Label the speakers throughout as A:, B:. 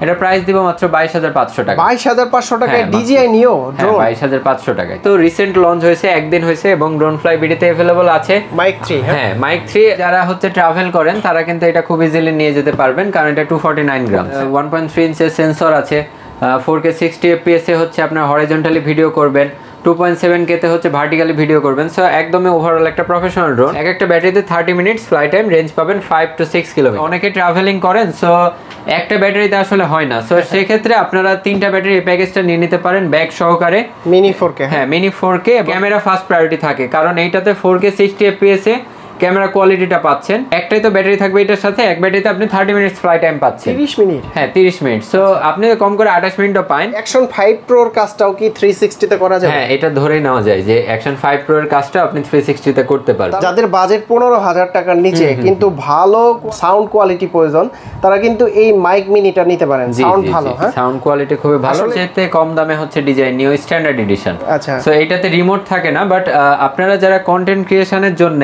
A: এটা প্রাইস দিব মাত্র 22500 টাকা।
B: 22500 টাকায় DJI Neo ড্রোন।
A: 22500 টাকায়। তো রিসেন্ট লঞ্চ হয়েছে, একদিন হয়েছে এবং ড্রোন ফ্লাই বিডিতে अवेलेबल আছে
B: মাইক 3।
A: হ্যাঁ, মাইক 3 যারা হচ্ছে ট্রাভেল করেন তারা কিন্তু এটা খুব ইজিলি নিয়ে যেতে পারবেন, কারণ এটা 249 গ্রাম, 1.3 ইঞ্চের সেন্সর আছে, 4K 60 fps এ হচ্ছে আপনার হরিজন্টালি ভিডিও করবেন, 2.7K তে হচ্ছে ভার্টিক্যালি ভিডিও করবেন। সো একদমই ওভারঅল একটা প্রফেশনাল ড্রোন। একটা ব্যাটারিতে 30 মিনিটস ফ্লাই টাইম, রেঞ্জ পাবেন 5 to 6 কিলোমিটার। অনেকে ট্রাভেলিং করেন, সো একটা ব্যাটারিতে আসলে হয় না, সো সেই ক্ষেত্রে আপনারা 3টা ব্যাটারি এই প্যাকেজটা নিয়ে নিতে পারেন ব্যাগ সহকারে।
B: মিনি 4K,
A: হ্যাঁ mini 4K, camera first priority থাকে, কারণ এইটাতে 4K 60 fps এ ক্যামেরা কোয়ালিটিটা পাচ্ছেন। একটাই তো ব্যাটারি থাকবে এটার সাথে, এক ব্যাটারিতে আপনি 30 মিনিটস ফ্লাই টাইম পাচ্ছেন।
B: 30 মিনিট?
A: হ্যাঁ 30 মিনিট। সো আপনি কম করে 28 মিনিটও পান।
B: অ্যাকশন 5 প্রোর কাজটাও কি 360 তে করা যাবে?
A: হ্যাঁ, এটা ধরেই নেওয়া যায় যে অ্যাকশন 5 প্রো এর কাজটা আপনি 360 তে করতে পারবেন।
B: যাদের বাজেট 15000 টাকার নিচে কিন্তু ভালো সাউন্ড কোয়ালিটি প্রয়োজন, তারা কিন্তু এই মাইক মিনিটা নিতে পারেন। সাউন্ড ভালো, হ্যাঁ
A: সাউন্ড কোয়ালিটি খুবই ভালো। যেতে কম দামে হচ্ছে DJI Neo স্ট্যান্ডার্ড এডিশন।
B: আচ্ছা,
A: সো এটাতে রিমোট থাকে না, বাট আপনারা যারা কন্টেন্ট ক্রিয়েশনের জন্য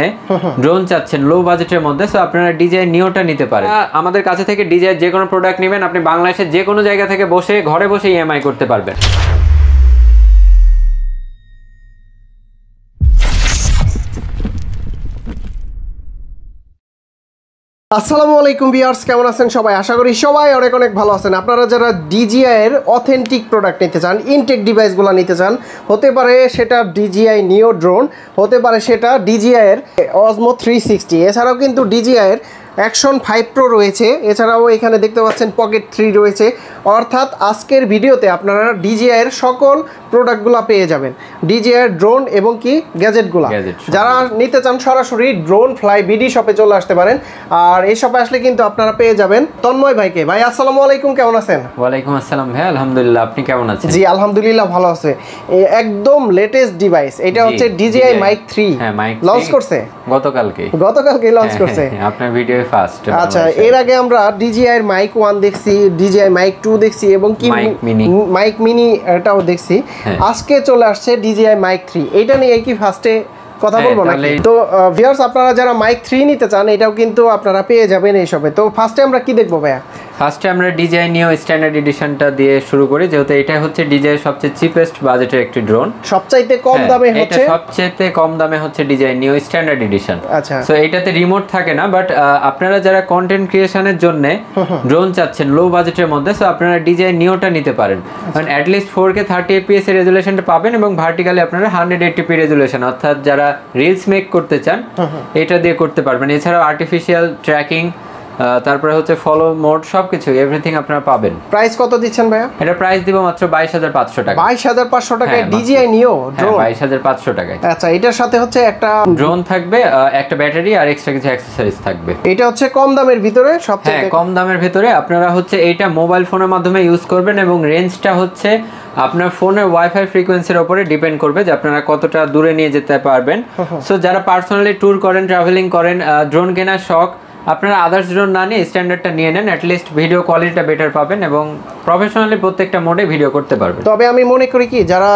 A: ড্রোন চাচ্ছেন লো বাজেটের মধ্যে, সো আপনারা DJI Neoটা নিতে পারেন। আমাদের কাছে থেকে DJI যে কোনো প্রোডাক্ট নেবেন, আপনি বাংলাদেশের যে কোনো জায়গা থেকে বসে ঘরে বসে EMI করতে পারবেন।
B: আসসালামু আলাইকুম ভিউয়ার্স, কেমন আছেন সবাই? আশা করি সবাই অনেক অনেক ভালো আছেন। আপনারা যারা DJI এর অথেন্টিক প্রোডাক্ট নিতে চান, ইনটেক ডিভাইসগুলো নিতে চান, হতে পারে সেটা DJI Neo ড্রোন, হতে পারে সেটা DJI এর Osmo 360, এছাড়াও কিন্তু DJI এর অ্যাকশন 5 প্রো রয়েছে, এছাড়াও এখানে দেখতে পাচ্ছেন পকেট 3 রয়েছে। অর্থাৎ আজকের ভিডিওতে আপনারা DJI এর সকল প্রোডাক্টগুলো পেয়ে যাবেন, DJI এর ড্রোন এবং কি গ্যাজেটগুলো। যারা নিতে চান সরাসরি ড্রোন ফ্লাই বিডি শপে চলে আসতে পারেন। আর এই শপে আসলে কিন্তু আপনারা পেয়ে যাবেন তন্ময় ভাইকে। ভাই আসসালামু আলাইকুম, কেমন আছেন?
A: ওয়ালাইকুম আসসালাম ভাই, আলহামদুলিল্লাহ, আপনি কেমন আছেন?
B: জি আলহামদুলিল্লাহ ভালো আছে। একদম লেটেস্ট ডিভাইস, এটা হচ্ছে DJI মাইক 3।
A: হ্যাঁ, মাইক
B: লঞ্চ করছে গতকালকে লঞ্চ করছে
A: আপনার ভিডিও ফার্স্ট।
B: আচ্ছা, এর আগে আমরা DJI এর মাইক 1 দেখছি, DJI মাইক 2 দেখছি এবং কি মাইক মিনি এটাও দেখছি। আজকে চলে আসছে DJI মাইক 3। এটা নিয়ে কি ফার্স্টে কথা বলবো নাকি? তো ভিউয়ার্স, আপনারা যারা মাইক 3 নিতে চান, এটাও কিন্তু আপনারা পেয়ে যাবেন এই শপে। তো ফার্স্টে আমরা কি দেখবো ভাইয়া?
A: ফার্স্টে আমরা DJI Neo স্ট্যান্ডার্ড এডিশনটা দিয়ে শুরু করি, যেহেতু এটা হচ্ছে DJI সবচেয়ে চিপেস্ট বাজেটের একটি ড্রোন।
B: সবচাইতে কম দামে হচ্ছে,
A: এটা সবচেয়ে কম দামে হচ্ছে DJI Neo স্ট্যান্ডার্ড এডিশন।
B: আচ্ছা,
A: সো এটাতে রিমোট থাকে না, বাট আপনারা যারা কন্টেন্ট ক্রিয়েশনের জন্য ড্রোন চাচ্ছেন লো বাজেটের মধ্যে, সো আপনারা DJI Neoটা নিতে পারেন। কারণ অ্যাট লিস্ট 4K 30 fps এর রেজুলেশনটা পাবেন এবং ভার্টিক্যালি আপনারা 180p রেজুলেশন, অর্থাৎ যারা রিলস মেক করতে চান এটা দিয়ে করতে পারবেন। এছাড়াও আর্টিফিশিয়াল ট্র্যাকিং, তারপরে হচ্ছে ফলো মোড, সবকিছু এভরিথিং আপনারা পাবেন।
B: প্রাইস কত দিচ্ছেন ভাইয়া?
A: এটা প্রাইস দিব মাত্র 22500 টাকা।
B: 22500 টাকায় DJI Neo ড্রোন?
A: 22500 টাকায়।
B: আচ্ছা, এটার সাথে হচ্ছে একটা
A: ড্রোন থাকবে, একটা ব্যাটারি আর এক্সট্রা কিছু অ্যাকসেসরিজ থাকবে।
B: এটা হচ্ছে কম দামের ভিতরে সবচেয়ে
A: কম দামের ভিতরে। আপনারা হচ্ছে এইটা মোবাইল ফোনের মাধ্যমে ইউজ করবেন এবং রেঞ্জটা হচ্ছে আপনার ফোনের ওয়াইফাই ফ্রিকোয়েন্সির উপরে ডিপেন্ড করবে যে আপনারা কতটা দূরে নিয়ে যেতে পারবেন। সো যারা পার্সোনালি ট্যুর করেন, ট্রাভেলিং করেন, ড্রোন কেনার শখ, আপনারা আদার্স ড্রোন না নিয়ে স্ট্যান্ডার্ডটা নিয়ে নেন, অ্যাটলিস্ট ভিডিও কোয়ালিটিটা বেটার পাবেন এবং প্রফেশনালি প্রত্যেকটা মোডে ভিডিও করতে পারবেন।
B: তবে আমি মনে করি কি, যারা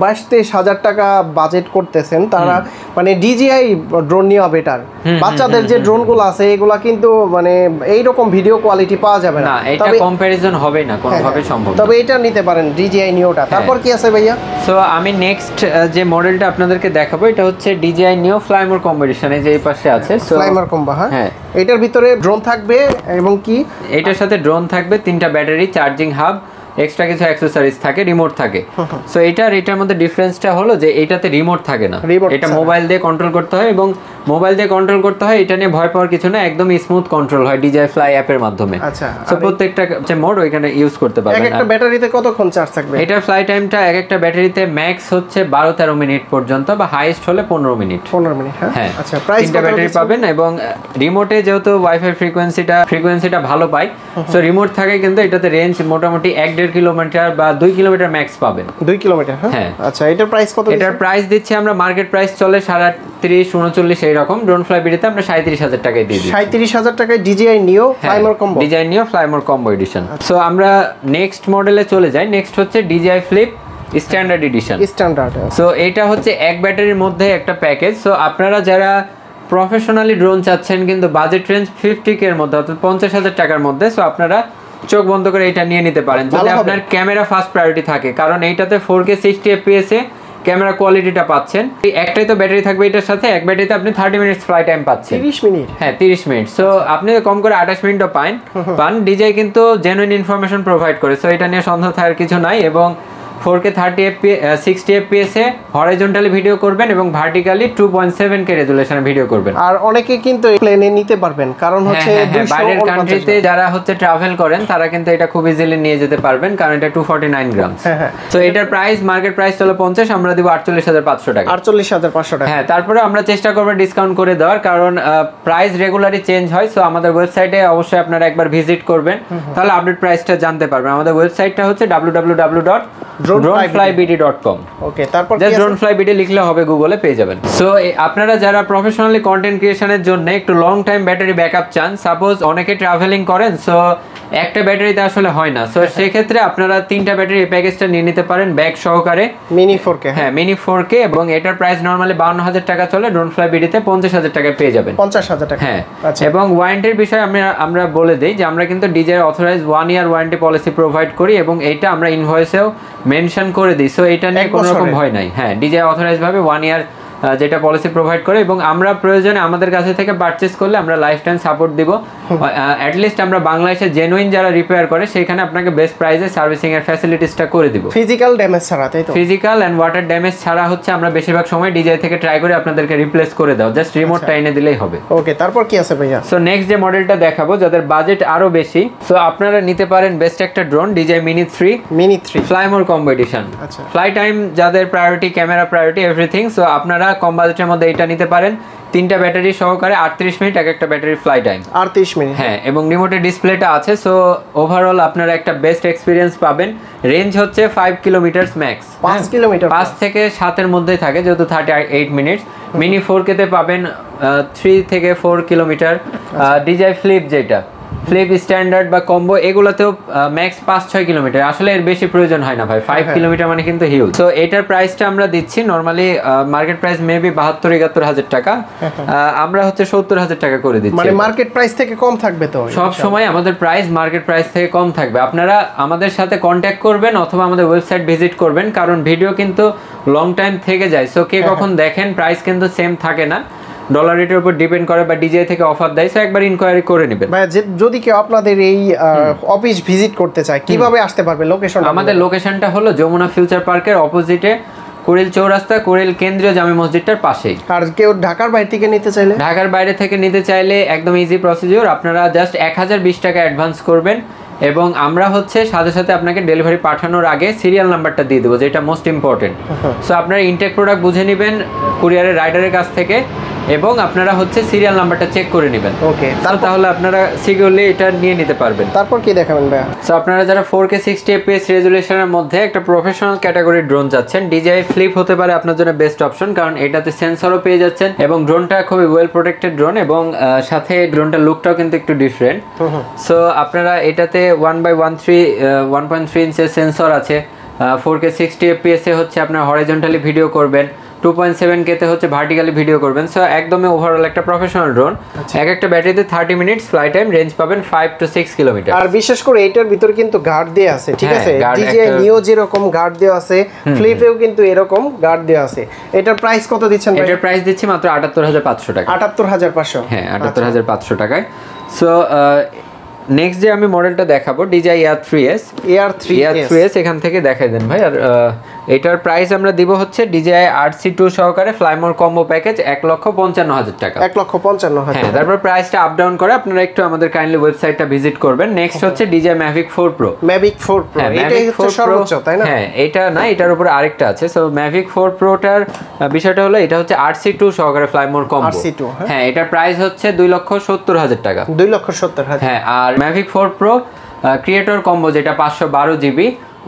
B: 22-23 টাকা বাজেট করতেছেন, তারা মানে DJI ড্রোন নেওয়া বেটার। বাচ্চাদের যে ড্রোনগুলো আছে এগুলা কিন্তু মানে এইরকম ভিডিও কোয়ালিটি পাওয়া যাবে না,
A: এটা কম্প্যারিজন হবে না কোনোভাবে সম্ভব।
B: তবে এটা নিতে পারেন DJI Neoটা। তারপর কি আছে ভাইয়া?
A: সো আমি নেক্সট যে মডেলটা আপনাদেরকে দেখাবো, এটা হচ্ছে DJI Neo ফ্লাইমোর কম্বিনেশন, এই যে এই পাশে আছে
B: ফ্লাইমোর কম্বো। হ্যাঁ, এটার ভিতরে ড্রোন থাকবে এবং কি
A: এটার সাথে ড্রোন থাকবে, 3টা ব্যাটারি, চার্জিং হাব, এক্সট্রা কিছু অ্যাকসেসরিজ থাকে, রিমোট থাকে। সো এটার মধ্যে ডিফারেন্সটা হলো যে এটাতে রিমোট থাকে না, এটা মোবাইল দিয়ে কন্ট্রোল করতে হয় এবং মোবাইল দিয়ে কন্ট্রোল করতে হয়। এটা নিয়ে ভয় পাওয়ার কিছু না, একদম স্মুথ কন্ট্রোল হয় DJI ফ্লাই অ্যাপের মাধ্যমে।
B: আচ্ছা,
A: সো প্রত্যেকটা যে মোড ওইখানে ইউজ করতে পারবেন।
B: একটা ব্যাটারিতে কতক্ষণ চার্জ থাকবে?
A: এটার ফ্লাই টাইমটা একটা ব্যাটারিতে ম্যাক্স হচ্ছে 12-13 মিনিট পর্যন্ত, বা হাইয়েস্ট হলে 15 মিনিট।
B: 15 মিনিট, হ্যাঁ। আচ্ছা, প্রাইস কত
A: ব্যাটারি পাবেন এবং রিমোটে যেহেতু ওয়াইফাই ফ্রিকোয়েন্সিটা ভালো পাই, সো রিমোট থাকে কিন্তু এটাতে রেঞ্জ মোটামুটি 1-1.5 কিলোমিটার বা 2 কিলোমিটার ম্যাক্স পাবেন।
B: 2 কিলোমিটার, হ্যাঁ। আচ্ছা, এটার প্রাইস কত?
A: এটার প্রাইস দিচ্ছি আমরা, মার্কেট প্রাইস চলে 38-39 এই রকম। ড্রোন ফ্লাই বিডিতে আমরা 37000 টাকায় দিয়ে দিই।
B: 37000 টাকায় DJI Neo fly more combo,
A: DJI Neo fly more combo edition. So আমরা নেক্সট মডেলে চলে যাই। নেক্সট হচ্ছে DJI Flip standard edition. So এটা হচ্ছে এক ব্যাটারির মধ্যে একটা প্যাকেজ। সো আপনারা যারা প্রফেশনালি ড্রোন চাচ্ছেন কিন্তু বাজেট রেঞ্জ 50K এর মধ্যে, অর্থাৎ 50000 টাকার মধ্যে, সো আপনারা চোখ বন্ধ করে এটা নিয়ে নিতে পারেন যদি আপনার ক্যামেরা ফার্স্ট প্রায়োরিটি থাকে, কারণ এইটাতে 4K 60 fps এ ক্যামেরা কোয়ালিটিটা পাচ্ছেন। একটাই তো ব্যাটারি থাকবে এটার সাথে, এক ব্যাটারিতে আপনি 30 মিনিটস ফ্লাই টাইম পাচ্ছেন।
B: 30 মিনিট? হ্যাঁ
A: 30 মিনিট। সো আপনি কম করে 28 মিনিটও পান। ডিজাই কিন্তু জেনুইন ইনফরমেশন প্রোভাইড করে, সো এটা নিয়ে সন্দেহ থাকার কিছু নাই। এবং 4K 60 fps এ হরাইজন্টালি ভিডিও করবেন এবং ভার্টিক্যালি 2.7K রেজোলিউশনে ভিডিও করবেন।
B: আর অনেকে কিন্তু প্লেনে নিতে পারবেন, কারণ হচ্ছে
A: বাইরের কান্ট্রিতে যারা হচ্ছে ট্রাভেল করেন তারা কিন্তু এটা খুব ইজিলি নিয়ে যেতে পারবেন, কারণ এটা 249 গ্রাম। তো এটার প্রাইস মার্কেট প্রাইস হলো 50, আমরা দিব 48,500 টাকা।
B: 48,500 টাকা।
A: হ্যাঁ, তারপরে আমরা চেষ্টা করব ডিসকাউন্ট করে দেওয়ার, কারণ প্রাইস রেগুলারলি চেঞ্জ হয়। সো আমাদের ওয়েবসাইটে অবশ্যই আপনারা একবার ভিজিট করবেন, তাহলে আপডেট প্রাইসটা জানতে পারবেন। আমাদের ওয়েবসাইটটা হচ্ছে www.droneflybd.com।
B: ওকে, তারপর
A: জাস্ট ড্রোনফ্লাইবিডি লিখলে হবে, গুগলে পেয়ে যাবেন। সো আপনারা যারা প্রফেশনালি কন্টেন্ট ক্রিয়েশনের জন্য একটু লং টাইম ব্যাটারি ব্যাকআপ চান, সাপোজ অনেকে ট্রাভেলিং করেন, সো একটা ব্যাটারিতে আসলে হয় না, সো সেই ক্ষেত্রে আপনারা 3টা ব্যাটারি এই প্যাকেজটা নিয়ে নিতে পারেন ব্যাগ সহকারে।
B: Mini 4K?
A: হ্যাঁ, মিনি 4K, এবং এটার প্রাইস নরমালি 52,000 টাকা চলে, ড্রোনফ্লাইবিডিতে 50,000 টাকায় পেয়ে যাবেন।
B: 50,000 টাকা?
A: হ্যাঁ। এবং ওয়ারেন্টির বিষয়ে আমরা বলে দিই যে আমরা কিন্তু DJI authorize 1 year warranty policy provide করি, এবং এইটা আমরা ইনভয়েসেও মেনশন করে দিই। সো এটা নিয়ে কোনো রকম ভয় নাই। হ্যাঁ, ডিজাই অথরাইজ ভাবে 1 ইয়ার যেটা পলিসি প্রোভাইড করে, এবং আমরা প্রয়োজনে আমাদের কাছে থেকে পারচেজ করলে আমরা লাইফ টাইম সাপোর্ট দিব। অ্যাটলিস্ট আমরা বাংলাদেশে জেনুইন যারা রিপেয়ার করে সেখানে আপনাকে বেস্ট প্রাইসে সার্ভিসিং এর ফ্যাসিলিটিসটা করে দিব।
B: ফিজিক্যাল ড্যামেজ ছাড়া, তাই তো?
A: ফিজিক্যাল এন্ড ওয়াটার ড্যামেজ ছাড়া হচ্ছে আমরা বেশিরভাগ সময় ডিজাই থেকে ট্রাই করে আপনাদেরকে রিপ্লেস করে দাও, জাস্ট রিমোটটা এনে দিলেই হবে।
B: ওকে, তারপর কি আছে ভাইয়া?
A: সো নেক্সট যে মডেলটা দেখাবো যাদের বাজেট আরো বেশি, সো আপনারা নিতে পারেন বেস্ট একটা ড্রোন ডিজাই মিনি 3 ফ্লাই মোর কম্পিটিশন।
B: আচ্ছা,
A: ফ্লাই টাইম যাদের priority, camera priority, everything, so আপনারা কম বাজেটের মধ্যে এটা নিতে পারেন। 3টা ব্যাটারি সহকারে 38 মিনিট এক একটা ব্যাটারি ফ্লাই টাইম। 38 মিনিট? হ্যাঁ, এবং রিমোটের ডিসপ্লেটা আছে। সো ওভারঅল আপনারা একটা বেস্ট এক্সপিরিয়েন্স পাবেন। রেঞ্জ হচ্ছে 5 কিলোমিটার ম্যাক্স।
B: 5 কিলোমিটার?
A: 5 থেকে 7 এর মধ্যে থাকে, যেহেতু 38 মিনিট। মিনি 4K তে পাবেন 3 থেকে 4 কিলোমিটার। ডিজাই ফ্লিপ, যেটা ফ্লিপ স্ট্যান্ডার্ড বা কম্বো, এগুলোতেও ম্যাক্স 5-6 কিলোমিটার। আসলে এর বেশি প্রয়োজন হয় না ভাই, 5 কিলোমিটার মানে কিন্তু হিউজ। তো এটার প্রাইসটা আমরা দিচ্ছি নরমালি মার্কেট প্রাইস মেবি 72-71 হাজার টাকা, আমরা হচ্ছে 70 হাজার টাকা করে দিচ্ছি।
B: মানে মার্কেট প্রাইস থেকে কম থাকবে তো?
A: সব সময় আমাদের প্রাইস মার্কেট প্রাইস থেকে কম থাকবে। আপনারা আমাদের সাথে কন্ট্যাক্ট করবেন অথবা আমাদের ওয়েবসাইট ভিজিট করবেন, কারণ ভিডিও কিন্তু লং টাইম থেকে যায়। সো কে কখন দেখেন প্রাইস কিন্তু সেম থাকে না, ডলার রেটের উপর ডিপেন্ড করে বা ডিজে থেকে অফার দেয়। সো একবার ইনকোয়ারি করে নেবেন।
B: ভাই যদি কেউ আপনাদের এই অফিস ভিজিট করতে চায় কিভাবে আসতে পারবে? লোকেশন?
A: আমাদের লোকেশনটা হলো যমুনা ফিউচার পার্কের অপোজিটে, কুড়িল চৌরাস্তা, কুড়িল কেন্দ্রীয় জামে মসজিদটার পাশেই।
B: আর কেউ ঢাকার বাইরে থেকে নিতে চাইলে?
A: ঢাকার বাইরে থেকে নিতে চাইলে একদম ইজি প্রসিডিওর, আপনারা জাস্ট 1020 টাকা অ্যাডভান্স করবেন, এবং আমরা হচ্ছে সাথে সাথে আপনাকে ডেলিভারি পাঠানোর আগে সিরিয়াল নাম্বারটা দিয়ে দেবো, যেটা মোস্ট ইম্পর্টেন্ট। সো আপনারা ইনটেক প্রোডাক্ট বুঝে নেবেন কুরিয়ারের রাইডারের কাছ থেকে, এবং আপনারা হচ্ছে সিরিয়াল নাম্বারটা চেক করে নেবেন।
B: ওকে,
A: তাহলে আপনারা সিকিউরলি এটা নিয়ে নিতে পারবেন।
B: তারপর কি দেখাবেন ভাইয়া?
A: সো আপনারা যারা 4K 60 fps রেজোলিউশনের মধ্যে একটা প্রফেশনাল ক্যাটাগরির ড্রোন যাচ্ছেন, DJI ফ্লিপ হতে পারে আপনার জন্য বেস্ট অপশন, কারণ এটাতে সেন্সরও পেয়ে যাচ্ছেন, এবং ড্রোনটা খুবই ওয়েল প্রোটেক্টেড ড্রোন, এবং সাথে ড্রোনটার লুকটাও কিন্তু একটু ডিফারেন্ট। সো আপনারা এটাতে 1.3 ইঞ্চের সেন্সর আছে, 4K 60 fps এ হচ্ছে আপনার হরাইজন্টালি ভিডিও করবেন, 2.7K তে হচ্ছে ভার্টিক্যালি ভিডিও করবেন। সো একদমই ওভারঅল একটা প্রফেশনাল ড্রোন। এক একটা ব্যাটারিতে 30 মিনিটস ফ্লাই টাইম, রেঞ্জ পাবেন 5 to 6 কিলোমিটার।
B: আর বিশেষ করে এটার ভিতরে কিন্তু গার্ড দেয়া আছে, ঠিক আছে? DJI নিও যেরকম গার্ড দেয়া আছে, ফ্লিপেও কিন্তু এরকম গার্ড দেয়া আছে। এটার প্রাইস কত দিচ্ছেন ভাই?
A: এটার প্রাইস দিচ্ছি মাত্র 78,500 টাকা।
B: 78,500?
A: হ্যাঁ, 78,500 টাকায়। সো নেক্সট যে আমি মডেলটা দেখাবো DJI AR3S, এখান থেকে দেখাই দেন ভাই। আর এটার প্রাইস আমরা দিব হচ্ছে DJI RC2 সহকারে ফ্লাইমোর কম্বো প্যাকেজ 1,55,000 টাকা।
B: 1,55,000?
A: হ্যাঁ, তারপর প্রাইসটা আপ ডাউন করে আপনারা একটু আমাদের কাইন্ডলি ওয়েবসাইটটা ভিজিট করবেন। নেক্সট হচ্ছে DJI Mavic 4 Pro।
B: Mavic 4 Pro এটাই হচ্ছে সর্বোচ্চ, তাই না?
A: হ্যাঁ, এটা না, এটার উপরে আরেকটা আছে। সো Mavic 4 Pro টার বিষয়টা হলো এটা হচ্ছে RC2 সহকারে ফ্লাইমোর কম্বো।
B: RC2,
A: হ্যাঁ, এটার প্রাইস হচ্ছে 2,70,000 টাকা।
B: 2,70,000?
A: হ্যাঁ, আর Mavic 4 Pro ক্রিয়েটর কম্বো, যেটা 512 GB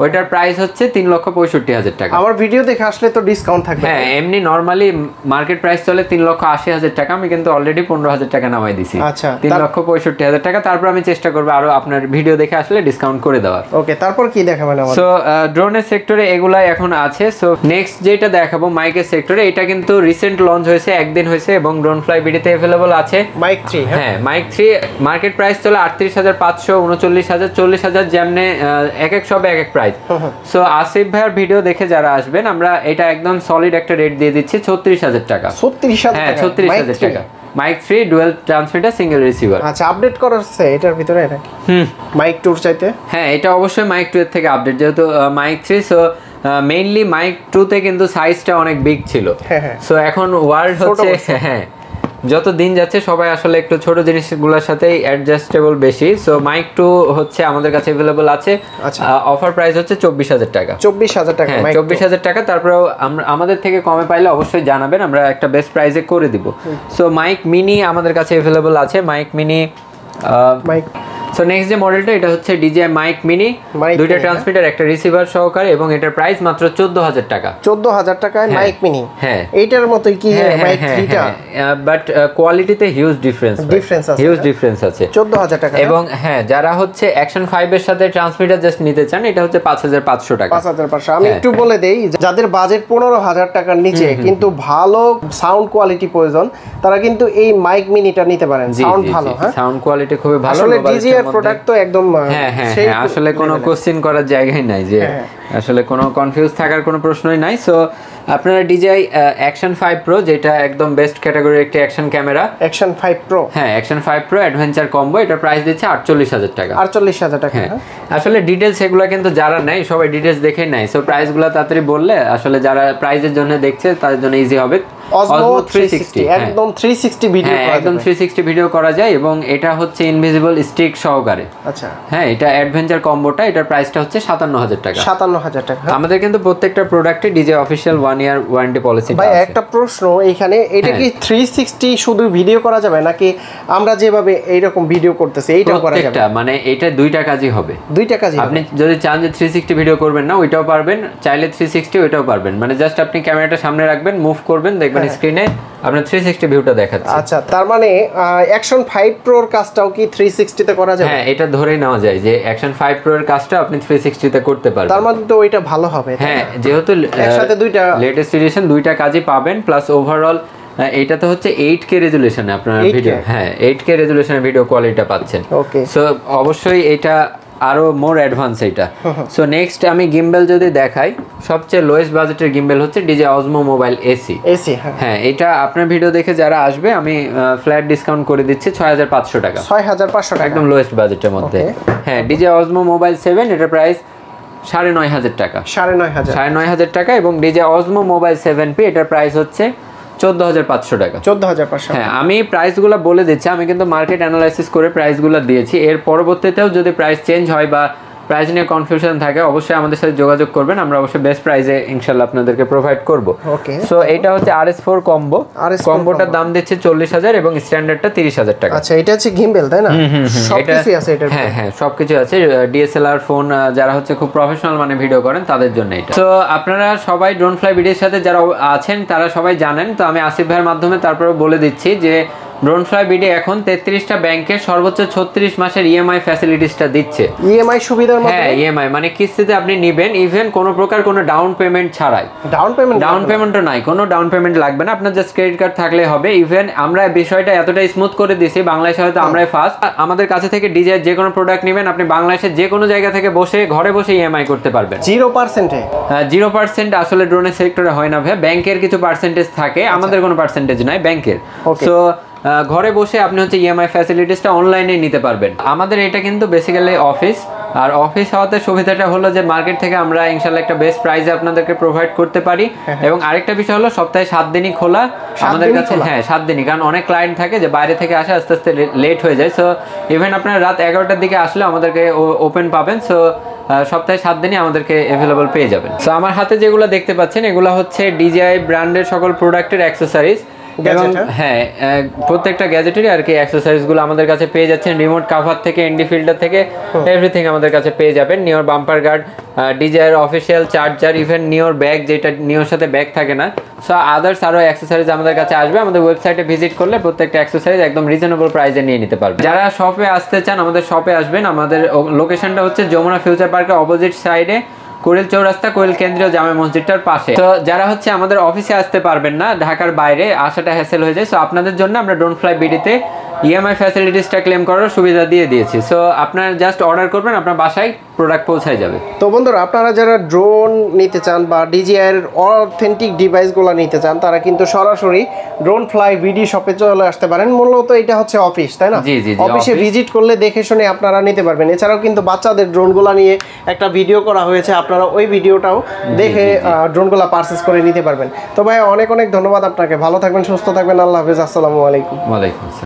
A: ওইটার প্রাইস হচ্ছে 3,65,000 টাকা।
B: আমার ভিডিও দেখে আসলে তো ডিসকাউন্ট থাকবে।
A: হ্যাঁ, এমনি নরমালি মার্কেট প্রাইস চলে 3,80,000 টাকা, আমি কিন্তু অলরেডি 15,000 টাকা নামাই দিছি।
B: আচ্ছা,
A: 3,65,000 টাকা। তারপর আমি চেষ্টা করবো আরো আপনার ভিডিও দেখে আসলে ডিসকাউন্ট করে দেওয়ার।
B: ওকে, তারপর কি দেখাবেন আমাদের?
A: সো ড্রোনের সেক্টরে এগুলাই এখন আছে। সো নেক্সট যেটা দেখাবো মাইকের সেক্টরে, এটা কিন্তু রিসেন্ট লঞ্চ হয়েছে, একদিন হয়েছে এবং ড্রোন ফ্লাই বিডিতে अवेलेबल আছে।
B: মাইক 3,
A: হ্যাঁ মাইক 3 মার্কেট প্রাইস চলে 38,500, 39,000, 40,000, যেমনে এক এক সবে এক এক প্রাইস। সো আসিফ ভাইয়ের ভিডিও দেখে যারা আসবেন, আমরা এটা একদম সলিড একটা রেট দিয়ে দিচ্ছি 36,000 টাকা।
B: 36,000
A: হ্যাঁ 36,000 টাকা। Mic 3 dual transmitter single receiver.
B: আচ্ছা, আপডেট করা আছে এটার ভিতরে নাকি? মাইক 2 চাইতে? হ্যাঁ,
A: এটা অবশ্যই মাইক 2 এর থেকে আপডেট, যেহেতু মাইক 3 সো মেইনলি মাইক 2 তে কিন্তু সাইজটা অনেক বিগ ছিল। সো এখন ওয়ার্ল্ড হচ্ছে, হ্যাঁ যত দিন যাচ্ছে সবাই আসলে একটু ছোট জিনিসগুলোর সাথেই অ্যাডজাস্টেবল বেশি। সো মাইক 2 হচ্ছে আমাদের কাছে अवेलेबल আছে। অফার প্রাইস হচ্ছে 24,000 টাকা।
B: 24,000 টাকা,
A: 24,000 টাকা। তারপরেও আমাদের থেকে কমে পাইলে অবশ্যই জানাবেন, আমরা একটা বেস্ট প্রাইসে করে দিব। সো মাইক মিনি আমাদের কাছে अवेलेबल আছে। মাইক মিনি সো নেক্সট যে মডেলটা, এটা হচ্ছে DJI মাইক মিনি, দুইটা ট্রান্সমিটার একটা রিসিভার সহকারে, এবং এটার প্রাইস মাত্র 14,000 টাকা।
B: 14,000 টাকায় মাইক মিনি। হ্যাঁ, এইটার মতই কি মাইক 3 টা,
A: বাট কোয়ালিটিতে হিউজ ডিফারেন্স আছে, হিউজ ডিফারেন্স আছে।
B: 14,000 টাকা।
A: এবং হ্যাঁ, যারা হচ্ছে অ্যাকশন 5 এর সাথে ট্রান্সমিটার জাস্ট নিতে চান, এটা হচ্ছে 5,500 টাকা।
B: 5,500। আমি একটু বলে দেই, যাদের বাজেট 15,000 টাকার নিচে কিন্তু ভালো সাউন্ড কোয়ালিটি প্রয়োজন, তারা কিন্তু এই মাইক মিনিটা নিতে পারেন। সাউন্ড ভালো, হ্যাঁ সাউন্ড কোয়ালিটি খুবই ভালো। আসলে DJI প্রোডাক্ট তো একদম
A: হ্যাঁ আসলে কোনো কোশ্চেন করার জায়গাই নাই, যে আসলে কোনো কনফিউজ থাকার কোনো প্রশ্নই নাই। সো আপনারা DJI অ্যাকশন 5 প্রো, যেটা একদম বেস্ট ক্যাটাগরির একটা অ্যাকশন ক্যামেরা,
B: অ্যাকশন 5 প্রো,
A: হ্যাঁ অ্যাকশন 5 প্রো অ্যাডভেঞ্চার কম্বো, এটা প্রাইস দিচ্ছে 48,000 টাকা।
B: 48,000 টাকা।
A: হ্যাঁ, আসলে ডিটেইলস এগুলো কিন্তু যারা নেয় সবাই ডিটেইলস দেখে নেয়। সো প্রাইসগুলো তাড়াতাড়ি বললে আসলে যারা প্রাইজের জন্য দেখছে তাদের জন্য ইজি হবে।
B: Osmo 360 একদম 360 ভিডিও করা যায়,
A: একদম 360 ভিডিও করা যায়, এবং এটা হচ্ছে ইনভিজিবল স্টিক সহকারে।
B: আচ্ছা,
A: হ্যাঁ এটা অ্যাডভেঞ্চার কম্বোটা, এটার প্রাইসটা হচ্ছে 57,000 টাকা।
B: 57,000 টাকা।
A: আমাদের কিন্তু প্রত্যেকটা প্রোডাক্টে DJI official 1 year warranty policy আছে।
B: ভাই একটা প্রশ্ন এখানে, এটা কি 360 শুধু ভিডিও করা যাবে, নাকি আমরা যেভাবে এইরকম ভিডিও করতেছি এইটাও করা যাবে?
A: মানে এটা দুইটা কাজই হবে,
B: দুইটা কাজই।
A: আপনি যদি চান যে 360 ভিডিও করবেন না, ওইটাও পারবেন, চাইলে 360 ওইটাও পারবেন। মানে জাস্ট আপনি ক্যামেরাটা সামনে রাখবেন, মুভ করবেন, দেখবেন স্ক্রিনে আপনার 360 ভিউটা দেখাচ্ছে।
B: আচ্ছা, তার মানে অ্যাকশন 5 প্রোর কাজটাও কি 360 তে করা যাবে?
A: হ্যাঁ, এটা ধরেই নেওয়া যায় যে অ্যাকশন 5 প্রো এর কাজটা আপনি 360 তে করতে পারবেন।
B: তার মানে তো ওইটা ভালো হবে।
A: হ্যাঁ, যেহেতু
B: একসাথে দুইটা
A: লেটেস্ট এডিশন, দুইটা কাজই পাবেন, প্লাস ওভারঅল এটা তো হচ্ছে 8K রেজোলিউশনে আপনার ভিডিও, হ্যাঁ 8K রেজোলিউশনের ভিডিও কোয়ালিটিটা পাচ্ছেন।
B: ওকে,
A: সো অবশ্যই এটা আরো মোর অ্যাডভান্স এটা। সো নেক্সট আমি গিম্বেল যদি দেখাই, সবচেয়ে লোয়েস্ট বাজেটের গিম্বেল হচ্ছে DJI Osmo Mobile AC। হ্যাঁ, এটা আপনার ভিডিও দেখে যারা আসবে আমি ফ্ল্যাট ডিসকাউন্ট করে দিচ্ছি 6,500 টাকা।
B: 6,500 টাকা
A: একদম লোয়েস্ট বাজেটের মধ্যে। হ্যাঁ, DJI Osmo Mobile 7, এটার প্রাইস 9,500 টাকা। 9,500 টাকা। এবং DJI Osmo Mobile 7P, এটার প্রাইস হচ্ছে 14,500 টাকা।
B: 14,500।
A: হ্যাঁ, আমি প্রাইসগুলো বলে দিচ্ছি, আমি কিন্তু মার্কেট অ্যানালাইসিস করে প্রাইসগুলো দিয়েছি। এর পরবর্তীতেও যদি প্রাইস চেঞ্জ হয় বা প্রাইস নিয়ে কনফিউশন থাকে, অবশ্যই আমাদের সাথে যোগাযোগ করবেন, আমরা অবশ্যই বেস্ট প্রাইসে ইনশাআল্লাহ আপনাদেরকে প্রোভাইড করব।
B: ওকে,
A: সো এটা হচ্ছে RS4 কম্বো। কম্বোটার দাম দিচ্ছে 40,000 এবং স্ট্যান্ডার্ডটা 30,000 টাকা।
B: আচ্ছা, এটা হচ্ছে গিম্বেল তাই না? সবকিছু আছে এটা।
A: হ্যাঁ হ্যাঁ, সবকিছু আছে। DSLR ফোন যারা হচ্ছে খুব প্রফেশনাল মানে ভিডিও করেন তাদের জন্য এটা। তো আপনারা সবাই ড্রোন ফ্লাই ভিডিওর সাথে যারা আছেন তারা সবাই জানেন। তো আমি আসিফ ভাইয়ের মাধ্যমে তারপরে বলে দিচ্ছি যে ড্রোন ফ্লাই ভিডিও এখন 33টা ব্যাংকের সর্বোচ্চ 36 মাসের EMI ফ্যাসিলিটিসটা দিচ্ছে।
B: EMI সুবিধার মধ্যে?
A: হ্যাঁ, EMI মানে কিস্তিতে আপনি নেবেন, ইভেন কোনো প্রকার কোনো ডাউন পেমেন্ট ছাড়াই। ডাউন পেমেন্টও নাই, কোনো ডাউন পেমেন্ট লাগবে না, আপনার জাস্ট ক্রেডিট কার্ড থাকলে হবে। ইভেন আমরা বিষয়টা এতটাই স্মুথ করে দিছি, বাংলাদেশে হয়তো আমরাই ফার্স্ট। আমাদের কাছে থেকে DJI যে কোনো প্রোডাক্ট নেবেন, আপনি বাংলাদেশের যে কোনো জায়গা থেকে বসে ঘরে বসে EMI করতে পারবেন
B: 0%-এ।
A: 0% আসলে ড্রোনের সেক্টরে হয় না ভাই, ব্যাংকের কিছু পার্সেন্টেজ থাকে, আমাদের কোনো পার্সেন্টেজ নাই ব্যাংকের। সো ঘরে বসে আপনি হচ্ছে EMI ফ্যাসিলিটিসটা অনলাইনে নিতে পারবেন। আমাদের এটা কিন্তু বেসিক্যালি অফিস, আর অফিস হওয়াতে সুবিধাটা হলো যে মার্কেট থেকে আমরা ইনশাআল্লাহ একটা বেস্ট প্রাইসে আপনাদেরকে প্রোভাইড করতে পারি। এবং আরেকটা বিষয় হলো সপ্তাহে 7 দিনই খোলা আমাদের কাছে। হ্যাঁ, 7 দিনই, কারণ অনেক ক্লায়েন্ট থাকে যে বাইরে থেকে আসে, আস্তে আস্তে লেট হয়ে যায়। সো ইভেন আপনার রাত 11টার দিকে আসলে আমাদেরকে ওপেন পাবেন। সো সপ্তাহে 7 দিনই আমাদেরকে অ্যাভেলেবল পেয়ে যাবেন। সো আমার হাতে যেগুলো দেখতে পাচ্ছেন এগুলো হচ্ছে DJI ব্র্যান্ডের সকল প্রোডাক্টের অ্যাক্সেসরিজ।
B: গ্যাজেট।
A: হ্যাঁ, প্রত্যেকটা গ্যাজেটেরই আর কি অ্যাক্সেসরিজগুলো আমাদের কাছে পেয়ে যাচ্ছেন। রিমোট কাভার থেকে এনডি ফিল্টার থেকে এভরিথিং আমাদের কাছে পেয়ে যাবেন। Neewer bumper guard, DJI official charger, even Neewer bag, যেটা নিওর সাথে ব্যাগ থাকে না। সো আদার্স আরও অ্যাক্সেসরিজ আমাদের কাছে আসবে। আমাদের ওয়েবসাইটে ভিজিট করলে প্রত্যেকটা অ্যাক্সেসরিজ একদম রিজনেবল প্রাইসে নিয়ে নিতে পারবেন। যারা শপে আসতে চান আমাদের শপে আসবেন। আমাদের লোকেশনটা হচ্ছে যমুনা ফিউচার পার্কের অপোজিট সাইডে, কোয়েল চৌরাস্তা, কোয়েল কেন্দ্রীয় জামে মসজিদটার পাশে। তো যারা হচ্ছে আমাদের অফিসে আসতে পারবেন না, ঢাকার বাইরে আসাটা হ্যাসেল হয়ে যায়, সো আপনাদের জন্য আমরা ডোন্ট ফ্লাই বিডিতে ইএমআই ফ্যাসিলিটিসটা ক্লেম করার সুবিধা দিয়ে দিয়েছি। সো আপনারা জাস্ট অর্ডার করবেন, আপনার বাসায় প্রোডাক্ট পৌঁছায় যাবে।
B: তো বন্ধুরা, আপনারা যারা ড্রোন নিতে চান বা ডিজিআইয়ের অথেন্টিক ডিভাইসগুলো নিতে চান, তারা কিন্তু সরাসরি ড্রোন ফ্লাই বিডি শপে চলে আসতে পারেন। মূলত এটা হচ্ছে অফিস, তাই না?
A: জি জি,
B: অফিসে ভিজিট করলে দেখে শুনে আপনারা নিতে পারবেন। এছাড়াও কিন্তু বাচ্চাদের ড্রোনগুলো নিয়ে একটা ভিডিও করা হয়েছে, আপনারা ওই ভিডিওটাও দেখে ড্রোনগুলো পারচেস করে নিতে পারবেন। তো ভাই, অনেক অনেক ধন্যবাদ আপনাকে। ভালো থাকবেন, সুস্থ থাকবেন। আল্লাহ হাফেজ, আসসালামু আলাইকুম।
A: ওয়ালাইকুম আসসালাম।